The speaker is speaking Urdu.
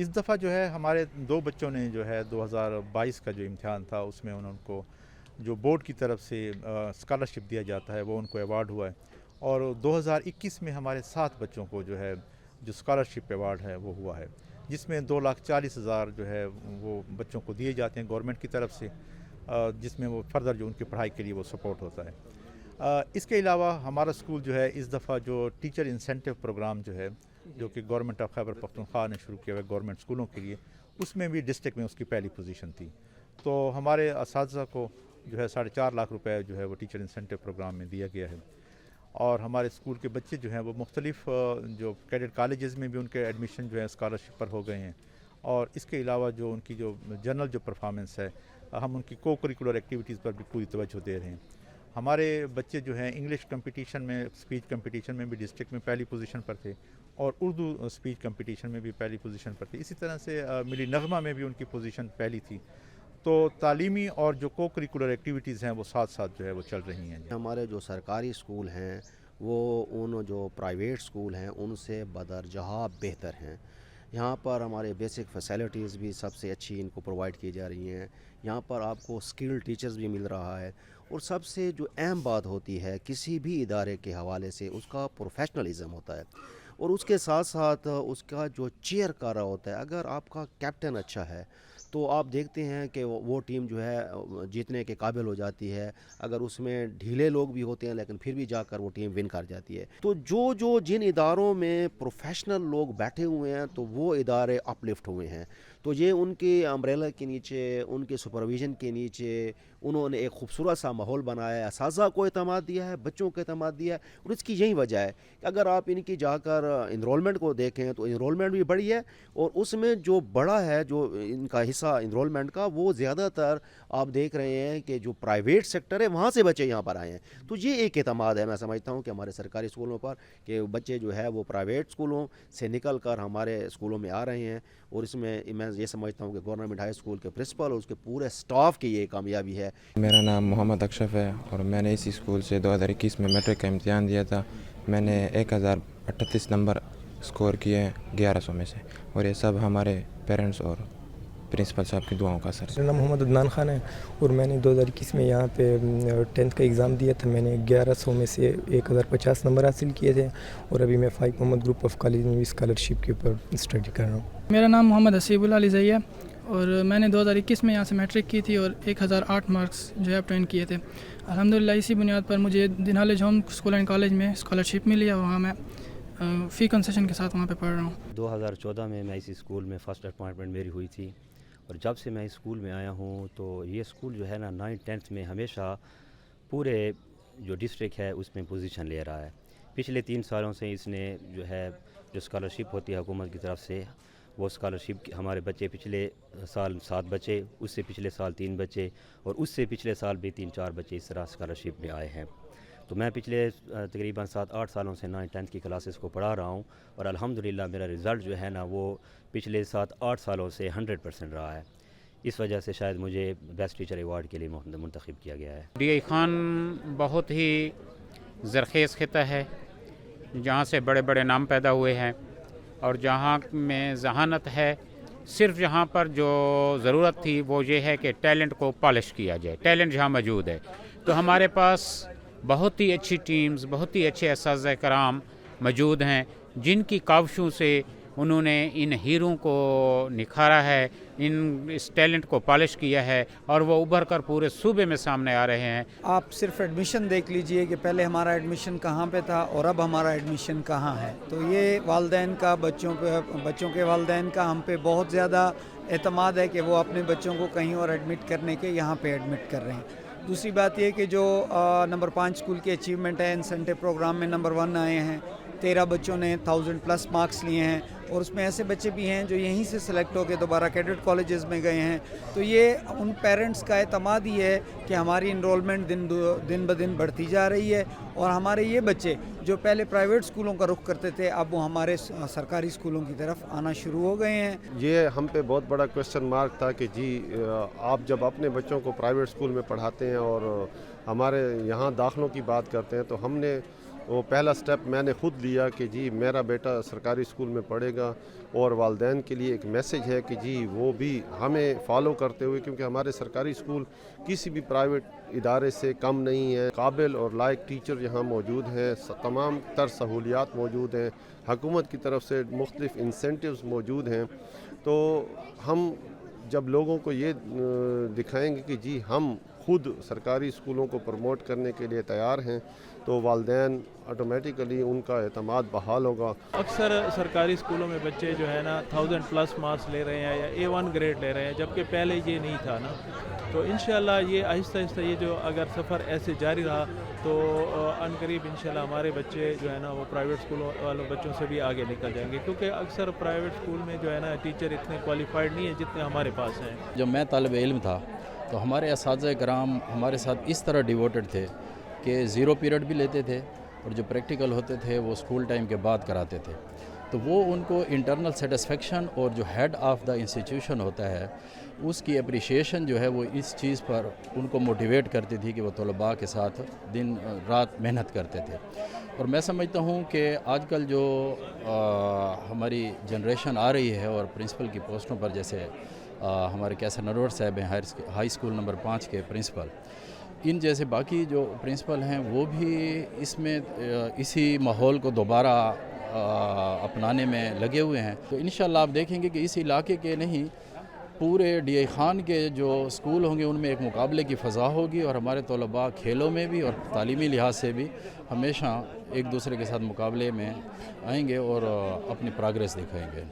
اس دفعہ جو ہے ہمارے دو بچوں نے جو ہے 2022 کا جو امتحان تھا اس میں ان کو جو بورڈ کی طرف سے اسکالرشپ دیا جاتا ہے وہ ان کو ایوارڈ ہوا ہے، اور 2021 میں ہمارے 7 بچوں کو جو ہے جو اسکالرشپ ایوارڈ ہے وہ ہوا ہے، جس میں 2,40,000 جو ہے وہ بچوں کو دیے جاتے ہیں گورنمنٹ کی طرف سے، جس میں وہ فردر جو ان کی پڑھائی کے لیے وہ سپورٹ ہوتا ہے۔ اس کے علاوہ ہمارا اسکول جو ہے اس دفعہ جو ٹیچر انسینٹیو پروگرام جو ہے جو کہ گورنمنٹ آف خیبر پختونخوا نے شروع کیا ہوا ہے گورنمنٹ اسکولوں کے لیے، اس میں بھی ڈسٹرکٹ میں اس کی پہلی پوزیشن تھی، تو ہمارے اساتذہ کو جو ہے 4.5 لاکھ روپے جو ہے وہ ٹیچر انسینٹیو پروگرام میں دیا گیا ہے، اور ہمارے اسکول کے بچے جو ہیں وہ مختلف جو کیڈٹ کالجز میں بھی ان کے ایڈمیشن جو ہے اسکالرشپ پر ہو گئے ہیں، اور اس کے علاوہ جو ان کی جو جنرل جو پرفارمنس ہے ہم ان کی کو کریکولر ایکٹیویٹیز پر بھی پوری توجہ دے رہے ہیں۔ ہمارے بچے جو ہیں انگلش کمپٹیشن میں اسپیچ کمپٹیشن میں بھی ڈسٹرکٹ میں پہلی پوزیشن پر تھے، اور اردو اسپیچ کمپٹیشن میں بھی پہلی پوزیشن پر تھے، اسی طرح سے ملی نغمہ میں بھی ان کی پوزیشن پہلی تھی، تو تعلیمی اور جو کو کریکولر ایکٹیویٹیز ہیں وہ ساتھ ساتھ جو ہے وہ چل رہی ہیں۔ ہمارے جو سرکاری اسکول ہیں وہ ان جو پرائیویٹ اسکول ہیں ان سے بدرجہ بہتر ہیں۔ یہاں پر ہمارے بیسک فیسلٹیز بھی سب سے اچھی ان کو پرووائڈ کی جا رہی ہیں، یہاں پر آپ کو اسکل ٹیچرز بھی مل رہا ہے، اور سب سے جو اہم بات ہوتی ہے کسی بھی ادارے کے حوالے سے اس کا پروفیشنلزم ہوتا ہے، اور اس کے ساتھ ساتھ اس کا جو چیئر کر رہا ہوتا ہے۔ اگر آپ کا کیپٹن اچھا ہے تو آپ دیکھتے ہیں کہ وہ ٹیم جو ہے جیتنے کے قابل ہو جاتی ہے، اگر اس میں ڈھیلے لوگ بھی ہوتے ہیں لیکن پھر بھی جا کر وہ ٹیم ون کر جاتی ہے۔ تو جن اداروں میں پروفیشنل لوگ بیٹھے ہوئے ہیں تو وہ ادارے اپ لفٹ ہوئے ہیں، تو یہ ان کے امبریلا کے نیچے، ان کے سپرویژن کے نیچے انہوں نے ایک خوبصورت سا ماحول بنایا ہے، اساتذہ کو اعتماد دیا ہے، بچوں کو اعتماد دیا ہے، اور اس کی یہی وجہ ہے کہ اگر آپ ان کی جا کر انرولمنٹ کو دیکھیں تو انرولمنٹ بھی بڑی ہے، اور اس میں جو بڑا ہے جو ان کا حصہ انرولمنٹ کا وہ زیادہ تر آپ دیکھ رہے ہیں کہ جو پرائیویٹ سیکٹر ہے وہاں سے بچے یہاں پر آئے ہیں، تو یہ ایک اعتماد ہے میں سمجھتا ہوں کہ ہمارے سرکاری اسکولوں پر کہ بچے جو ہے وہ پرائیویٹ اسکولوں سے نکل کر ہمارے اسکولوں میں آ رہے ہیں، اور اس میں میں یہ سمجھتا ہوں کہ گورنمنٹ ہائی اسکول کے پرنسپل اور اس کے پورے سٹاف کی یہ کامیابی ہے۔ میرا نام محمد اکشف ہے، اور میں نے اسی اسکول سے 2021 میں میٹرک کا امتحان دیا تھا، میں نے 1038 نمبر اسکور کیے ہیں 1100 میں سے، اور یہ سب ہمارے پیرنٹس اور پرنسپل صاحب کی دعاؤں کا اثر ہے۔ میرا نام محمد عدنان خان ہے، اور میں نے 2021 میں یہاں پہ 10th کا ایگزام دیا تھا، میں نے 1100 میں سے 1050 نمبر حاصل کیے تھے، اور ابھی میں فائق محمد گروپ آف کالج میں بھی اسکالرشپ کے اوپر اسٹڈی کر رہا ہوں۔ میرا نام محمد حسیب اللہ علی زئی ہے، اور میں نے 2021 میں یہاں سے میٹرک کی تھی اور 1008 مارکس جو ہے obtain کیے تھے۔ الحمدللہ اسی بنیاد پر مجھے دینالج ہوم اسکول اینڈ کالج میں اسکالرشپ ملی ہے، وہاں میں فی کنسیشن کے ساتھ وہاں پہ پڑھ رہا ہوں۔ 2014 میں اسی اسکول میں فرسٹ اپوائنٹمنٹ میری ہوئی تھی، اور جب سے میں اس اسکول میں آیا ہوں تو یہ اسکول جو ہے نا 9th 10th میں ہمیشہ پورے جو ڈسٹرکٹ ہے اس میں پوزیشن لے رہا ہے۔ پچھلے 3 سالوں سے اس نے جو ہے جو اسکالرشپ ہوتی ہے حکومت کی طرف سے، وہ اسکالرشپ ہمارے بچے پچھلے سال 7 بچے، اس سے پچھلے سال 3 بچے، اور اس سے پچھلے سال بھی 3-4 بچے اس طرح اسکالرشپ میں آئے ہیں۔ تو میں پچھلے تقریباً 7-8 سالوں سے 9th 10th کی کلاسز کو پڑھا رہا ہوں، اور الحمدللہ میرا رزلٹ جو ہے نا وہ پچھلے 7-8 سالوں سے 100% رہا ہے۔ اس وجہ سے شاید مجھے بیسٹ ٹیچر ایوارڈ کے لیے منتخب کیا گیا ہے۔ ڈی آئی خان بہت ہی زرخیز خطہ ہے، جہاں سے بڑے بڑے نام پیدا ہوئے ہیں، اور جہاں میں ذہانت ہے، صرف یہاں پر جو ضرورت تھی وہ یہ ہے کہ ٹیلنٹ کو پالش کیا جائے، ٹیلنٹ جہاں موجود ہے، تو ہمارے پاس بہت ہی اچھی ٹیمز، بہت ہی اچھے اساتذہ کرام موجود ہیں، جن کی کاوشوں سے انہوں نے ان ہیروں کو نکھارا ہے، اس ٹیلنٹ کو پالش کیا ہے، اور وہ ابھر کر پورے صوبے میں سامنے آ رہے ہیں۔ آپ صرف ایڈمیشن دیکھ لیجئے کہ پہلے ہمارا ایڈمیشن کہاں پہ تھا اور اب ہمارا ایڈمیشن کہاں ہے، تو یہ والدین کا بچوں کے والدین کا ہم پہ بہت زیادہ اعتماد ہے کہ وہ اپنے بچوں کو کہیں اور ایڈمٹ کرنے کے یہاں پہ ایڈمٹ کر رہے ہیں۔ دوسری بات یہ کہ جو نمبر 5 اسکول کی اچیومنٹ ہے، انسینٹیو پروگرام میں نمبر 1 آئے ہیں، 13 بچوں نے 1000+ مارکس لیے ہیں، اور اس میں ایسے بچے بھی ہیں جو یہیں سے سلیکٹ ہو کے دوبارہ کیڈٹ کالجز میں گئے ہیں، تو یہ ان پیرنٹس کا اعتماد ہی ہے کہ ہماری انرولمنٹ دن بدن بڑھتی جا رہی ہے، اور ہمارے یہ بچے جو پہلے پرائیویٹ اسکولوں کا رخ کرتے تھے اب وہ ہمارے سرکاری اسکولوں کی طرف آنا شروع ہو گئے ہیں۔ یہ ہم پہ بہت بڑا کویسچن مارک تھا کہ جی آپ جب اپنے بچوں کو پرائیویٹ اسکول میں پڑھاتے ہیں اور ہمارے یہاں داخلوں کی بات کرتے ہیں، تو ہم نے وہ پہلا سٹیپ میں نے خود لیا کہ جی میرا بیٹا سرکاری اسکول میں پڑھے گا، اور والدین کے لیے ایک میسیج ہے کہ جی وہ بھی ہمیں فالو کرتے ہوئے، کیونکہ ہمارے سرکاری اسکول کسی بھی پرائیویٹ ادارے سے کم نہیں ہے، قابل اور لائق ٹیچر یہاں موجود ہیں، تمام تر سہولیات موجود ہیں، حکومت کی طرف سے مختلف انسینٹیوز موجود ہیں. تو ہم جب لوگوں کو یہ دکھائیں گے کہ جی ہم خود سرکاری اسکولوں کو پروموٹ کرنے کے لیے تیار ہیں، تو والدین آٹومیٹیکلی ان کا اعتماد بحال ہوگا. اکثر سرکاری اسکولوں میں بچے جو ہے نا 1000+ مارکس لے رہے ہیں یا A1 گریڈ لے رہے ہیں، جبکہ پہلے یہ نہیں تھا نا. تو انشاءاللہ یہ آہستہ آہستہ یہ جو اگر سفر ایسے جاری رہا تو ان قریب انشاءاللہ ہمارے بچے جو ہے نا وہ پرائیویٹ اسکولوں والوں بچوں سے بھی آگے نکل جائیں گے، کیونکہ اکثر پرائیویٹ اسکول میں جو ہے نا ٹیچر اتنے کوالیفائڈ نہیں ہیں جتنے ہمارے پاس ہیں. جب میں طالب علم تھا تو ہمارے اساتذہ کرام ہمارے ساتھ اس طرح ڈیووٹڈ تھے کہ 0 پیریڈ بھی لیتے تھے، اور جو پریکٹیکل ہوتے تھے وہ اسکول ٹائم کے بعد کراتے تھے. تو وہ ان کو انٹرنل سیٹسفیکشن اور جو ہیڈ آف دا انسٹیٹیوشن ہوتا ہے اس کی اپریشیشن جو ہے وہ اس چیز پر ان کو موٹیویٹ کرتی تھی کہ وہ طلباء کے ساتھ دن رات محنت کرتے تھے. اور میں سمجھتا ہوں کہ آج کل جو ہماری جنریشن آ رہی ہے اور پرنسپل کی پوسٹوں پر، جیسے ہمارے کیسر نروٹ صاحب ہیں ہائی اسکول نمبر 5 کے پرنسپل، ان جیسے باقی جو پرنسپل ہیں وہ بھی اس میں اسی ماحول کو دوبارہ اپنانے میں لگے ہوئے ہیں. تو انشاءاللہ آپ دیکھیں گے کہ اس علاقے کے نہیں پورے ڈی آئی خان کے جو اسکول ہوں گے ان میں ایک مقابلے کی فضا ہوگی، اور ہمارے طلباء کھیلوں میں بھی اور تعلیمی لحاظ سے بھی ہمیشہ ایک دوسرے کے ساتھ مقابلے میں آئیں گے اور اپنی پروگریس دکھائیں گے.